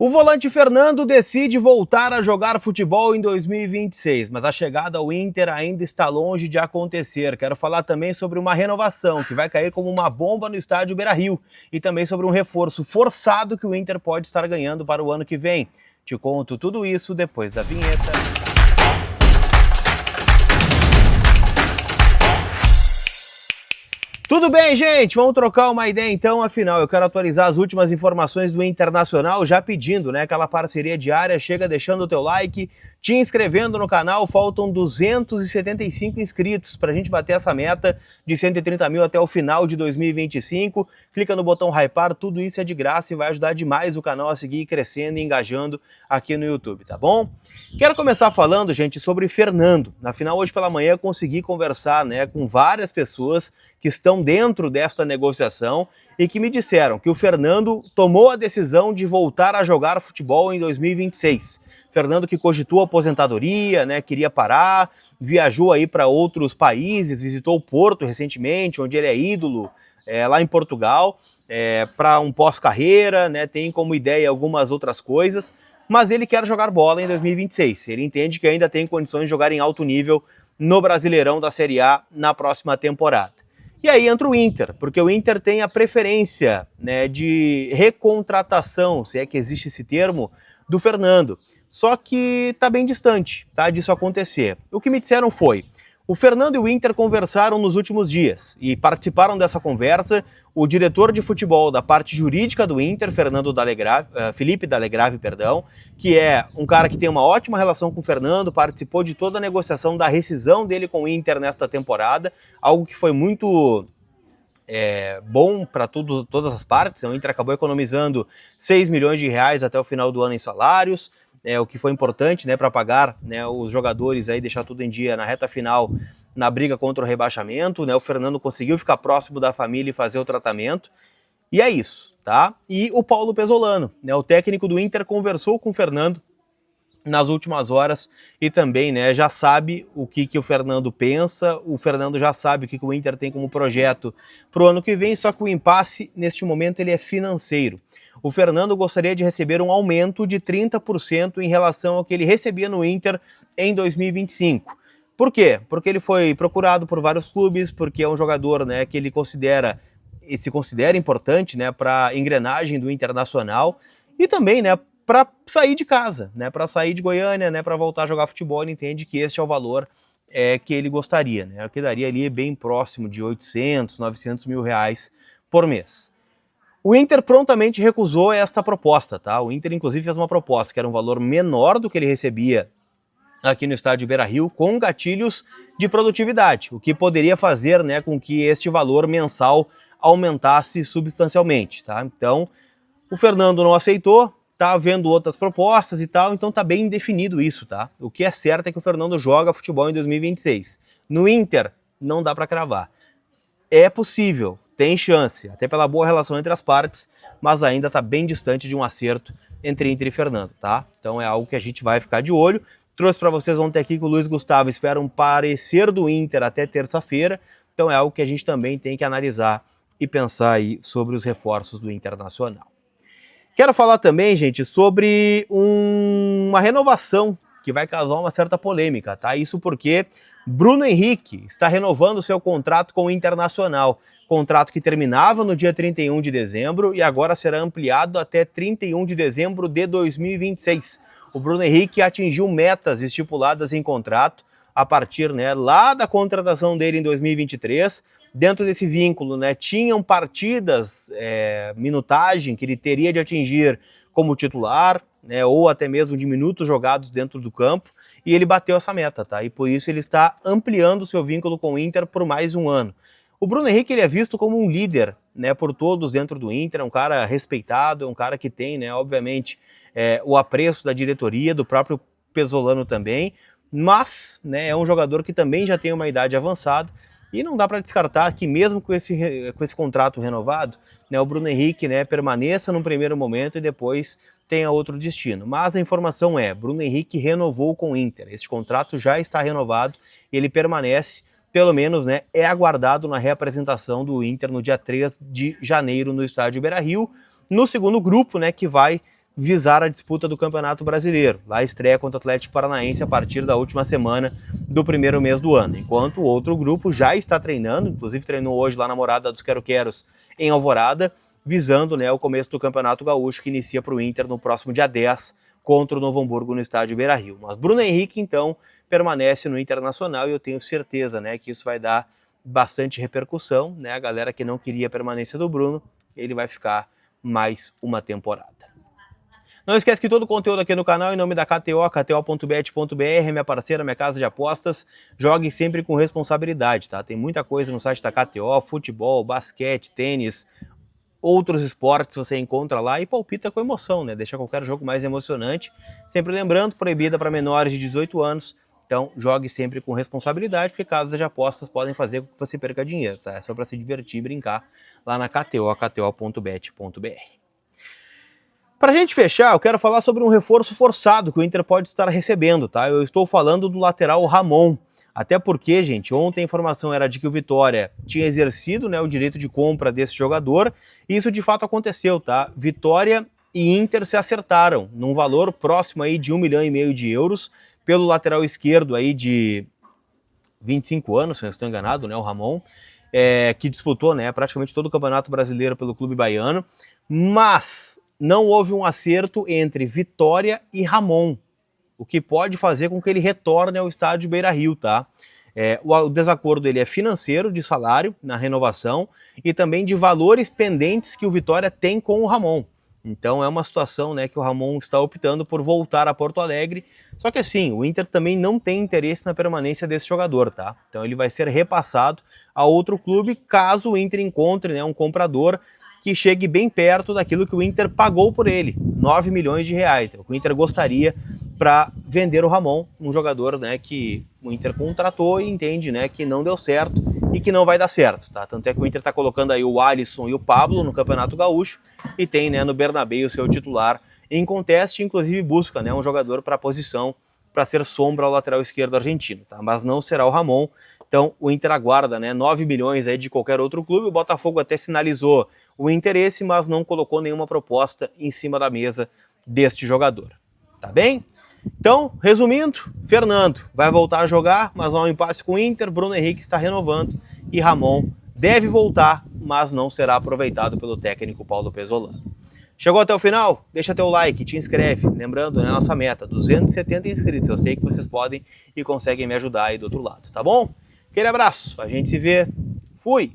O volante Fernando decide voltar a jogar futebol em 2026, mas a chegada ao Inter ainda está longe de acontecer. Quero falar também sobre uma renovação que vai cair como uma bomba no estádio Beira-Rio e também sobre um reforço forçado que o Inter pode estar ganhando para o ano que vem. Te conto tudo isso depois da vinheta. Tudo bem, gente? Vamos trocar uma ideia então, afinal, eu quero atualizar as últimas informações do Internacional, já pedindo, né, aquela parceria diária, chega deixando o teu like, te inscrevendo no canal, faltam 275 inscritos para a gente bater essa meta de 130 mil até o final de 2025, clica no botão hypar, tudo isso é de graça e vai ajudar demais o canal a seguir crescendo e engajando aqui no YouTube, tá bom? Quero começar falando, gente, sobre Fernando. Afinal, hoje pela manhã eu consegui conversar, né, com várias pessoas que estão dentro desta negociação e que me disseram que o Fernando tomou a decisão de voltar a jogar futebol em 2026. Fernando que cogitou aposentadoria, né, queria parar, viajou aí para outros países, visitou o Porto recentemente, onde ele é ídolo, lá em Portugal, para um pós-carreira, né, tem como ideia algumas outras coisas, mas ele quer jogar bola em 2026. Ele entende que ainda tem condições de jogar em alto nível no Brasileirão da Série A na próxima temporada. E aí entra o Inter, porque o Inter tem a preferência, né, de recontratação, se é que existe esse termo, do Fernando. Só que está bem distante, tá, disso acontecer. O que me disseram foi, o Fernando e o Inter conversaram nos últimos dias e participaram dessa conversa o diretor de futebol da parte jurídica do Inter, Felipe D'Alegrave, que é um cara que tem uma ótima relação com o Fernando, participou de toda a negociação da rescisão dele com o Inter nesta temporada, algo que foi muito bom para todas as partes. O Inter acabou economizando 6 milhões de reais até o final do ano em salários, o que foi importante, né, para pagar, né, os jogadores, aí, deixar tudo em dia na reta final na briga contra o rebaixamento, né? O Fernando conseguiu ficar próximo da família e fazer o tratamento, e é isso, tá? E o Paulo Pesolano, né, o técnico do Inter, conversou com o Fernando nas últimas horas e também, né, já sabe o que o Fernando pensa, o Fernando já sabe o que o Inter tem como projeto para o ano que vem, só que o impasse neste momento ele é financeiro. O Fernando gostaria de receber um aumento de 30% em relação ao que ele recebia no Inter em 2025. Por quê? Porque ele foi procurado por vários clubes, porque é um jogador, né, que ele se considera importante, né, para a engrenagem do Internacional e também, né, para sair de casa, né, para sair de Goiânia, né, para voltar a jogar futebol. Ele entende que este é o valor que ele gostaria, né, que daria ali bem próximo de 800, 900 mil reais por mês. O Inter prontamente recusou esta proposta, tá? O Inter, inclusive, fez uma proposta que era um valor menor do que ele recebia aqui no estádio Beira-Rio, com gatilhos de produtividade, o que poderia fazer, né, com que este valor mensal aumentasse substancialmente, tá? Então, o Fernando não aceitou, tá havendo outras propostas e tal, então tá bem definido isso, tá? O que é certo é que o Fernando joga futebol em 2026. No Inter, não dá para cravar. É possível, tem chance, até pela boa relação entre as partes, mas ainda tá bem distante de um acerto entre Inter e Fernando, tá? Então é algo que a gente vai ficar de olho. Trouxe para vocês ontem aqui que o Luiz Gustavo espera um parecer do Inter até terça-feira, então é algo que a gente também tem que analisar e pensar aí sobre os reforços do Internacional. Quero falar também, gente, sobre uma renovação que vai causar uma certa polêmica, tá? Isso porque Bruno Henrique está renovando seu contrato com o Internacional, contrato que terminava no dia 31 de dezembro e agora será ampliado até 31 de dezembro de 2026. O Bruno Henrique atingiu metas estipuladas em contrato a partir, né, lá da contratação dele em 2023. Dentro desse vínculo, né, tinham partidas, minutagem que ele teria de atingir como titular, né, ou até mesmo de minutos jogados dentro do campo, e ele bateu essa meta, tá? E por isso ele está ampliando seu vínculo com o Inter por mais um ano. O Bruno Henrique, ele é visto como um líder, né, por todos dentro do Inter, é um cara respeitado, é um cara que tem, né, obviamente, o apreço da diretoria, do próprio Pesolano também, mas, né, é um jogador que também já tem uma idade avançada, e não dá para descartar que mesmo com esse contrato renovado, né, o Bruno Henrique, né, permaneça num primeiro momento e depois tenha outro destino. Mas a informação é, Bruno Henrique renovou com o Inter, esse contrato já está renovado, ele permanece, pelo menos, né, é aguardado na reapresentação do Inter no dia 3 de janeiro no estádio Beira-Rio, no segundo grupo, né, que vai visar a disputa do Campeonato Brasileiro. Lá estreia contra o Atlético Paranaense a partir da última semana do primeiro mês do ano, enquanto o outro grupo já está treinando, inclusive treinou hoje lá na Morada dos Quero-Queros em Alvorada, visando, né, o começo do Campeonato Gaúcho, que inicia para o Inter no próximo dia 10 contra o Novo Hamburgo no estádio Beira-Rio. Mas Bruno Henrique, então, permanece no Internacional e eu tenho certeza, né, que isso vai dar bastante repercussão, né? A galera que não queria a permanência do Bruno, ele vai ficar mais uma temporada. Não esquece que todo o conteúdo aqui no canal, em nome da KTO, kto.bet.br, minha parceira, minha casa de apostas, jogue sempre com responsabilidade, tá? Tem muita coisa no site da KTO, futebol, basquete, tênis, outros esportes você encontra lá e palpita com emoção, né? Deixa qualquer jogo mais emocionante. Sempre lembrando, proibida para menores de 18 anos, então jogue sempre com responsabilidade, porque casas de apostas podem fazer com que você perca dinheiro, tá? É só para se divertir e brincar lá na KTO, kto.bet.br. Para a gente fechar, eu quero falar sobre um reforço forçado que o Inter pode estar recebendo, tá? Eu estou falando do lateral Ramon. Até porque, gente, ontem a informação era de que o Vitória tinha exercido, né, o direito de compra desse jogador, e isso de fato aconteceu, tá? Vitória e Inter se acertaram num valor próximo aí de 1,5 milhão de euros pelo lateral esquerdo aí de 25 anos, se não estou enganado, né, o Ramon, que disputou, né, praticamente todo o Campeonato Brasileiro pelo clube baiano, mas não houve um acerto entre Vitória e Ramon, o que pode fazer com que ele retorne ao estádio Beira-Rio, tá? O desacordo ele é financeiro, de salário na renovação, e também de valores pendentes que o Vitória tem com o Ramon. Então é uma situação, né, que o Ramon está optando por voltar a Porto Alegre, só que assim, o Inter também não tem interesse na permanência desse jogador, tá? Então ele vai ser repassado a outro clube caso o Inter encontre, né, um comprador que chegue bem perto daquilo que o Inter pagou por ele, 9 milhões de reais. O Inter gostaria para vender o Ramon, um jogador, né, que o Inter contratou e entende, né, que não deu certo e que não vai dar certo, tá? Tanto é que o Inter está colocando aí o Alisson e o Pablo no Campeonato Gaúcho e tem, né, no Bernabéu o seu titular em conteste, inclusive busca, né, um jogador para a posição para ser sombra ao lateral esquerdo argentino, tá? Mas não será o Ramon. Então o Inter aguarda, né, 9 milhões aí de qualquer outro clube. O Botafogo até sinalizou o interesse, mas não colocou nenhuma proposta em cima da mesa deste jogador. Tá bem? Então, resumindo, Fernando vai voltar a jogar, mas há um impasse com o Inter, Bruno Henrique está renovando e Ramon deve voltar, mas não será aproveitado pelo técnico Paulo Pesolano. Chegou até o final? Deixa teu like, te inscreve. Lembrando, né, nossa meta, 270 inscritos. Eu sei que vocês podem e conseguem me ajudar aí do outro lado, tá bom? Aquele abraço, a gente se vê. Fui!